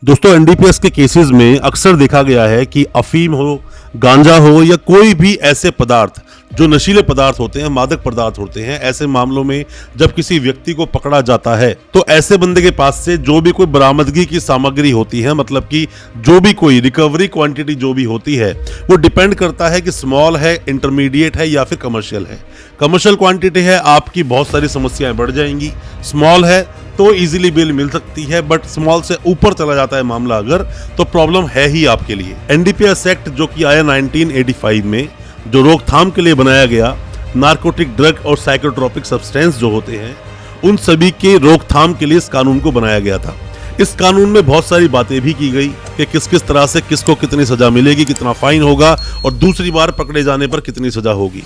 दोस्तों एनडीपीएस के केसेस में अक्सर देखा गया है कि अफीम हो, गांजा हो या कोई भी ऐसे पदार्थ जो नशीले पदार्थ होते हैं, मादक पदार्थ होते हैं, ऐसे मामलों में जब किसी व्यक्ति को पकड़ा जाता है तो ऐसे बंदे के पास से जो भी कोई बरामदगी की सामग्री होती है, मतलब कि जो भी कोई रिकवरी क्वांटिटी जो भी होती है, वो डिपेंड करता है कि स्मॉल है, इंटरमीडिएट है या फिर कमर्शियल है। कमर्शियल क्वांटिटी है, आपकी बहुत सारी समस्याएं बढ़ जाएंगी। स्मॉल है तो इजीली बिल मिल सकती है, बट स्मॉल से ऊपर चला जाता है मामला अगर, तो प्रॉब्लम है ही आपके लिए। एनडीपीएस एक्ट जो कि आया 1985 में, जो रोकथाम के लिए बनाया गया, नारकोटिक ड्रग और साइकोट्रोपिक सब्सटेंस जो होते हैं उन सभी के रोकथाम के लिए इस कानून को बनाया गया था। इस कानून में बहुत सारी बातें भी की गई कि किस किस तरह से किसको कितनी सजा मिलेगी, कितना फाइन होगा और दूसरी बार पकड़े जाने पर कितनी सजा होगी।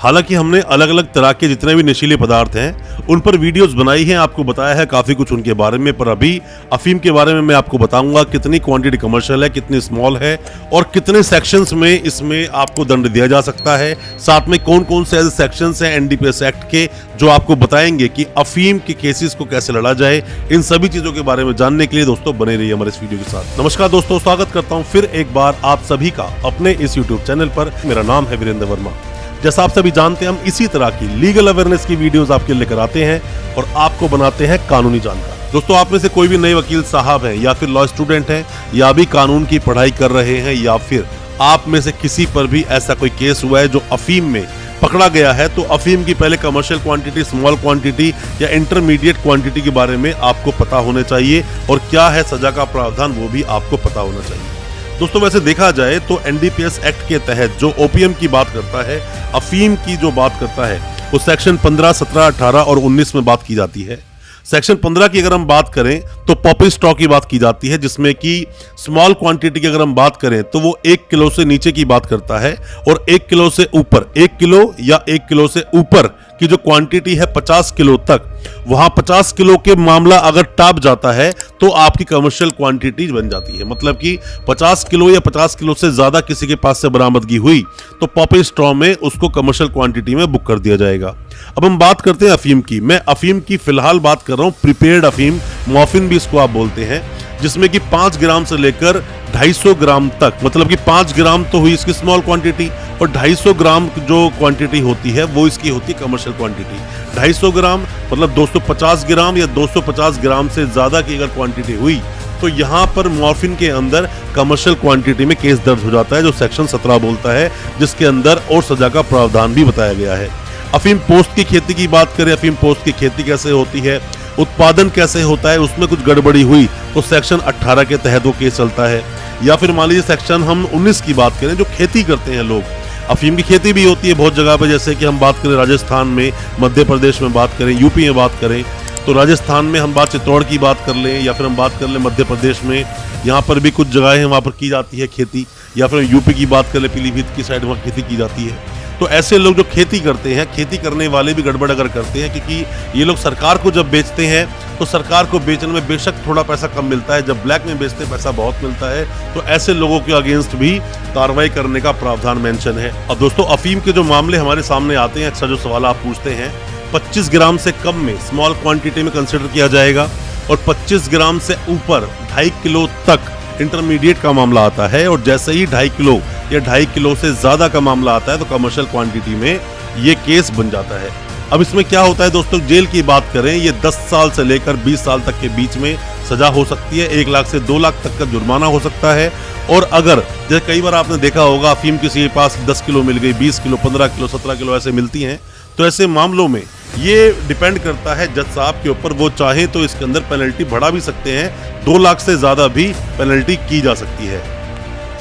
हालांकि हमने अलग अलग तरह के जितने भी नशीले पदार्थ हैं उन पर वीडियोस बनाई हैं, आपको बताया है काफ़ी कुछ उनके बारे में, पर अभी अफीम के बारे में मैं आपको बताऊंगा कितनी क्वांटिटी कमर्शियल है, कितनी स्मॉल है और कितने सेक्शंस में इसमें आपको दंड दिया जा सकता है। साथ में कौन कौन से ऐसे सेक्शंस हैं एनडीपीएस एक्ट के जो आपको बताएंगे कि अफीम के केसेस को कैसे लड़ा जाए। इन सभी चीज़ों के बारे में जानने के लिए दोस्तों बने रहिए हमारे इस वीडियो के साथ। नमस्कार दोस्तों, स्वागत करता हूँ फिर एक बार आप सभी का अपने इस यूट्यूब चैनल पर। मेरा नाम है वीरेंद्र वर्मा। जैसा आप सभी जानते हैं, हम इसी तरह की लीगल अवेयरनेस की वीडियोस आपके लिए लेकर आते हैं और आपको बनाते हैं कानूनी जानकार। दोस्तों, आप में से कोई भी नए वकील साहब हैं या फिर लॉ स्टूडेंट हैं या भी कानून की पढ़ाई कर रहे हैं या फिर आप में से किसी पर भी ऐसा कोई केस हुआ है जो अफीम में पकड़ा गया है, तो अफीम की पहले कमर्शियल क्वांटिटी, स्मॉल क्वांटिटी या इंटरमीडिएट क्वांटिटी के बारे में आपको पता होना चाहिए और क्या है सजा का प्रावधान वो भी आपको पता होना चाहिए। दोस्तों, वैसे देखा जाए तो एनडीपीएस एक्ट के तहत जो ओपीएम की बात करता है, अफीम की जो बात करता है, वो सेक्शन 15, 17, 18 और 19 में बात की जाती है। सेक्शन 15 की अगर हम बात करें तो पॉपी स्टॉ की बात की जाती है, जिसमें कि स्मॉल क्वांटिटी की अगर हम बात करें तो वो 1 किलो से नीचे की बात करता है और 1 किलो से ऊपर, 1 किलो या 1 किलो से ऊपर की जो क्वांटिटी है 50 किलो तक, वहां 50 किलो के मामला अगर टाप जाता है तो आपकी कमर्शियल क्वांटिटी बन जाती है। मतलब कि 50 किलो या 50 किलो से ज्यादा किसी के पास से बरामदगी हुई तो पॉपी स्ट्रॉ में उसको कमर्शियल क्वांटिटी में बुक कर दिया जाएगा। अब हम बात करते हैं अफीम की। मैं अफीम की फिलहाल बात कर रहा हूं, प्रिपेयर्ड अफीम, मॉर्फिन भी इसको आप बोलते हैं, जिसमें कि 5 ग्राम से लेकर 250 ग्राम तक, मतलब कि 5 ग्राम तो हुई इसकी स्मॉल क्वांटिटी और 250 ग्राम जो क्वांटिटी होती है वो इसकी होती है कमर्शियल क्वांटिटी। 250 ग्राम मतलब 250 ग्राम या 250 ग्राम से ज्यादा की अगर क्वांटिटी हुई तो यहाँ पर मॉर्फिन के अंदर कमर्शियल क्वांटिटी में केस दर्ज हो जाता है, जो सेक्शन 17 बोलता है, जिसके अंदर और सजा का प्रावधान भी बताया गया है। अफीम पोस्ट की खेती की बात करें, अफीम पोस्ट की खेती कैसे होती है, उत्पादन कैसे होता है, उसमें कुछ गड़बड़ी हुई तो सेक्शन 18 के तहत वो केस चलता है। या फिर मान लीजिए सेक्शन हम 19 की बात करें, जो खेती करते हैं लोग, अफीम की खेती भी होती है बहुत जगह पे, जैसे कि हम बात करें राजस्थान में, मध्य प्रदेश में बात करें, यूपी में बात करें, तो राजस्थान में हम बात चित्तौड़ की बात कर लें या फिर हम बात कर लें मध्य प्रदेश में, यहाँ पर भी कुछ जगह हैं वहाँ पर की जाती है खेती, या फिर यूपी की बात कर लें, पीलीभीत की साइड वहाँ खेती की जाती है। तो ऐसे लोग जो खेती करते हैं, खेती करने वाले भी गड़बड़ अगर करते हैं, क्योंकि ये लोग सरकार को जब बेचते हैं तो सरकार को बेचने में बेशक थोड़ा पैसा कम मिलता है, जब ब्लैक में बेचते हैं पैसा बहुत मिलता है, तो ऐसे लोगों के अगेंस्ट भी कार्रवाई करने का प्रावधान मेंशन है। अब दोस्तों, अफीम के जो मामले हमारे सामने आते हैं, अक्सर जो सवाल आप पूछते हैं, 25 ग्राम से कम में स्मॉल क्वांटिटी में कंसिडर किया जाएगा और 25 ग्राम से ऊपर 2.5 किलो तक इंटरमीडिएट का मामला आता है और जैसे ही 2.5 किलो या 2.5 किलो से ज्यादा का मामला आता है तो कमर्शियल क्वांटिटी में ये केस बन जाता है। अब इसमें क्या होता है दोस्तों, जेल की बात करें, ये 10 साल से लेकर 20 साल तक के बीच में सजा हो सकती है, 1 लाख से 2 लाख तक का जुर्माना हो सकता है। और अगर जैसे कई बार आपने देखा होगा अफीम किसी के पास 10 किलो मिल गई, 20 किलो, 15 किलो, 17 किलो ऐसे मिलती हैं, तो ऐसे मामलों में ये डिपेंड करता है जज साहब के ऊपर, वो चाहे तो इसके अंदर पेनल्टी बढ़ा भी सकते हैं, 2 लाख से ज्यादा भी पेनल्टी की जा सकती है।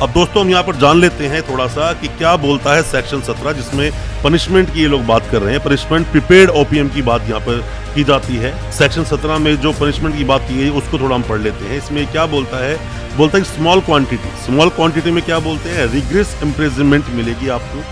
अब दोस्तों, हम यहाँ पर जान लेते हैं थोड़ा सा कि क्या बोलता है सेक्शन 17, जिसमें पनिशमेंट की ये लोग बात कर रहे हैं। पनिशमेंट प्रिपेयर्ड ओपीएम की बात यहाँ पर की जाती है। सेक्शन 17 में जो पनिशमेंट की बात की गई उसको थोड़ा हम पढ़ लेते हैं। इसमें क्या बोलता है, बोलता है स्मॉल क्वांटिटी, स्मॉल क्वांटिटी में क्या बोलते हैं, रिग्रेस इम्प्रिजनमेंट मिलेगी आपको,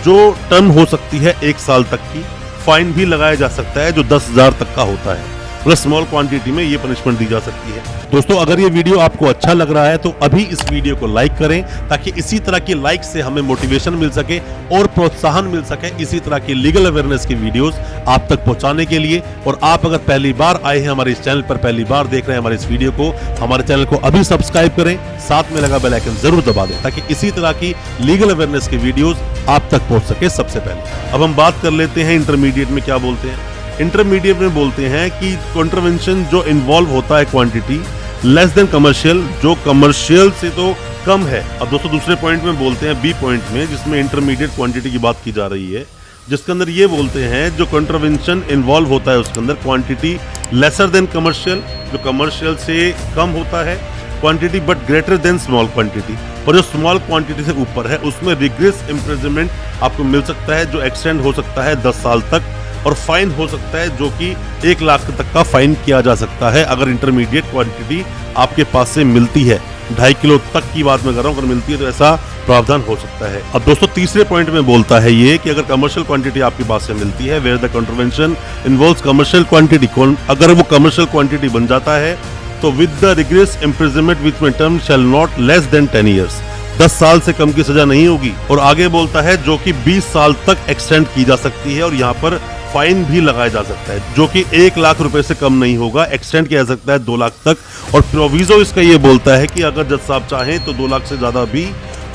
जो टर्म हो सकती है 1 साल तक की, फाइन भी लगाया जा सकता है जो 10,000 तक का होता है। मतलब स्मॉल क्वांटिटी में ये पनिशमेंट दी जा सकती है। दोस्तों अगर ये वीडियो आपको अच्छा लग रहा है तो अभी इस वीडियो को लाइक करें, ताकि इसी तरह की लाइक से हमें मोटिवेशन मिल सके और प्रोत्साहन मिल सके इसी तरह की लीगल अवेयरनेस की वीडियोस आप तक पहुंचाने के लिए। और आप अगर पहली बार आए हैं हमारे इस चैनल पर, पहली बार देख रहे हैं हमारे इस वीडियो को, हमारे चैनल को अभी सब्सक्राइब करें, साथ में लगा बेल आइकन जरूर दबा दें, ताकि इसी तरह की लीगल अवेयरनेस की वीडियोस आप तक पहुंच सके सबसे पहले। अब हम बात कर लेते हैं इंटरमीडिएट में क्या बोलते हैं। इंटरमीडिएट में बोलते हैं कि कॉन्ट्रवेंशन जो इन्वॉल्व होता है क्वांटिटी लेस देन कमर्शियल, जो कमर्शियल से तो कम है। अब दोस्तों दूसरे पॉइंट में बोलते हैं, बी पॉइंट में, जिसमें इंटरमीडिएट क्वांटिटी की बात की जा रही है, जिसके अंदर ये बोलते हैं जो कॉन्ट्रवेंशन इन्वॉल्व होता है उसके अंदर क्वांटिटी लेसर देन कमर्शियल, जो कमर्शियल से कम होता है quantity, but greater than small quantity, और जो स्मॉल क्वांटिटी से ऊपर है उसमें रिग्रेस इम्प्रिजनमेंट आपको मिल सकता है, जो एक्सटेंड हो सकता है 10 साल तक, और फाइन हो सकता है जो कि 1 लाख तक का फाइन किया जा सकता है अगर इंटरमीडिएट क्वांटिटी आपके पास से मिलती है। 2.5 किलो तक की बात मैं कर रहा हूँ, अगर मिलती है तो ऐसा प्रावधान हो सकता है। अब दोस्तों तीसरे पॉइंट में बोलता है ये कि अगर कमर्शियल क्वांटिटी आपके पास से मिलती है, where the contravention involves commercial quantity, अगर वो कमर्शियल क्वांटिटी बन जाता है तो with the rigorous imprisonment which में term shall not less than 10 years, 10 साल से कम की सजा नहीं होगी। और आगे बोलता है जो कि 20 साल तक एक्सटेंड की जा सकती है, और यहाँ पर फाइन भी लगाया जा सकता है जो कि 1 लाख रुपए से कम नहीं होगा, एक्सटेंड किया जा सकता है 2 लाख तक। और प्रोविजो इसका ये बोलता है कि अगर जज साहब चाहें तो 2 लाख से ज्यादा भी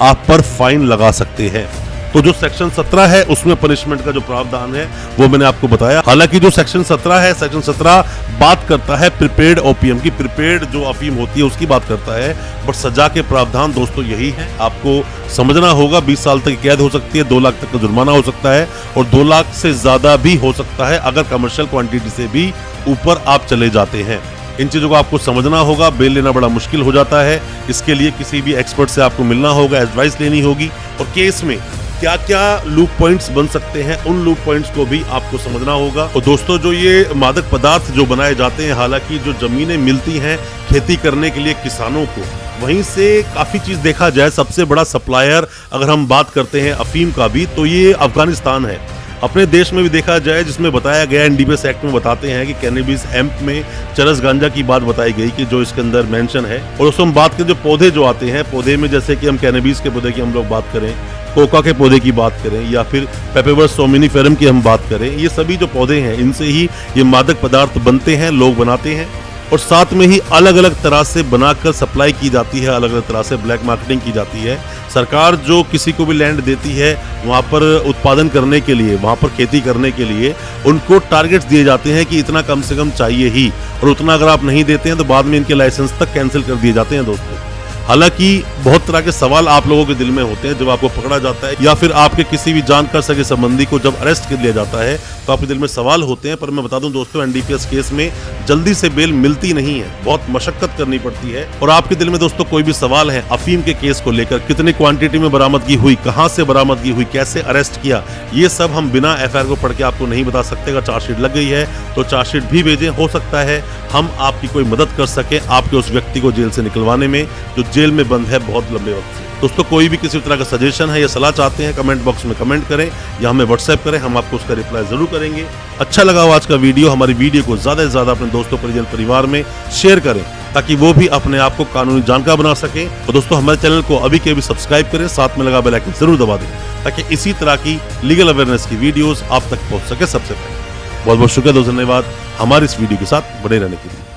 आप पर फाइन लगा सकते हैं। तो जो सेक्शन 17 है उसमें पनिशमेंट का जो प्रावधान है वो मैंने आपको बताया। हालांकि जो सेक्शन 17 है, सेक्शन 17 बात करता है प्रिपेयर्ड ओपीएम की, प्रिपेयर्ड जो अफीम होती है उसकी बात करता है, बट सजा के प्रावधान दोस्तों यही है, आपको समझना होगा। 20 साल तक कैद हो सकती है, 2 लाख तक का जुर्माना हो सकता है, और 2 लाख से ज्यादा भी हो सकता है अगर कमर्शियल क्वांटिटी से भी ऊपर आप चले जाते हैं। इन चीजों को आपको समझना होगा, बेल लेना बड़ा मुश्किल हो जाता है, इसके लिए किसी भी एक्सपर्ट से आपको मिलना होगा, एडवाइस लेनी होगी, और केस में क्या क्या लूप पॉइंट्स बन सकते हैं उन लूप पॉइंट्स को भी आपको समझना होगा। और दोस्तों जो ये मादक पदार्थ जो बनाए जाते हैं, हालांकि जो जमीनें मिलती हैं खेती करने के लिए किसानों को, वहीं से काफी चीज देखा जाए, सबसे बड़ा सप्लायर अगर हम बात करते हैं अफीम का भी तो ये अफगानिस्तान है। अपने देश में भी देखा जाए, जिसमें बताया गया एनडीपीएस एक्ट में बताते हैं कि कैनबिस हेम्प में चरस गांजा की बात बताई गई कि जो इसके अंदर मेंशन है। और उसमें हम बात करें जो पौधे जो आते हैं, पौधे में जैसे कि हम कैनबिस के पौधे की हम लोग बात करें, कोका के पौधे की बात करें, या फिर पेपेवर्स सोमिनिफेरम की हम बात करें, ये सभी जो पौधे हैं इनसे ही ये मादक पदार्थ बनते हैं, लोग बनाते हैं, और साथ में ही अलग अलग तरह से बनाकर सप्लाई की जाती है, अलग अलग तरह से ब्लैक मार्केटिंग की जाती है। सरकार जो किसी को भी लैंड देती है वहाँ पर उत्पादन करने के लिए, वहाँ पर खेती करने के लिए उनको टारगेट्स दिए जाते हैं कि इतना कम से कम चाहिए ही, और उतना अगर आप नहीं देते हैं तो बाद में इनके लाइसेंस तक कैंसिल कर दिए जाते हैं दोस्तों। हालांकि बहुत तरह के सवाल आप लोगों के दिल में होते हैं जब आपको पकड़ा जाता है, या फिर आपके किसी भी जानकार सगे संबंधी को जब अरेस्ट कर लिया जाता है तो आपके दिल में सवाल होते हैं। पर मैं बता दूं दोस्तों, एनडीपीएस केस में जल्दी से बेल मिलती नहीं है, बहुत मशक्कत करनी पड़ती है। और आपके दिल में दोस्तों कोई भी सवाल है अफीम के केस को लेकर, कितनी क्वांटिटी में बरामदगी हुई, कहां से बरामदगी हुई, कैसे अरेस्ट किया, ये सब हम बिना एफआईआर को पढ़ के आपको नहीं बता सकते। अगर चार्जशीट लग गई है तो चार्जशीट भी भेजें, हो सकता है हम आपकी कोई मदद कर सके आपके उस व्यक्ति को जेल से निकलवाने में जो जेल में बंद है बहुत लंबे वक्त से। दोस्तों कोई भी किसी तरह का सजेशन है या सलाह चाहते हैं, कमेंट बॉक्स में कमेंट करें या हमें व्हाट्सएप करें, हम आपको उसका रिप्लाई जरूर करेंगे। अच्छा लगा हो आज का वीडियो, हमारी वीडियो को ज्यादा से ज्यादा अपने दोस्तों परिजन परिवार में शेयर करें ताकि वो भी अपने आप को कानूनी जानकार बना सके। और दोस्तों हमारे चैनल को अभी के अभी सब्सक्राइब करें, साथ में लगा बेल आइकन जरूर दबा दें ताकि इसी तरह की लीगल अवेयरनेस की वीडियोस आप तक पहुंच सके सबसे पहले। बहुत बहुत शुक्रिया दोस्तों, धन्यवाद हमारे इस वीडियो के साथ बने रहने के लिए।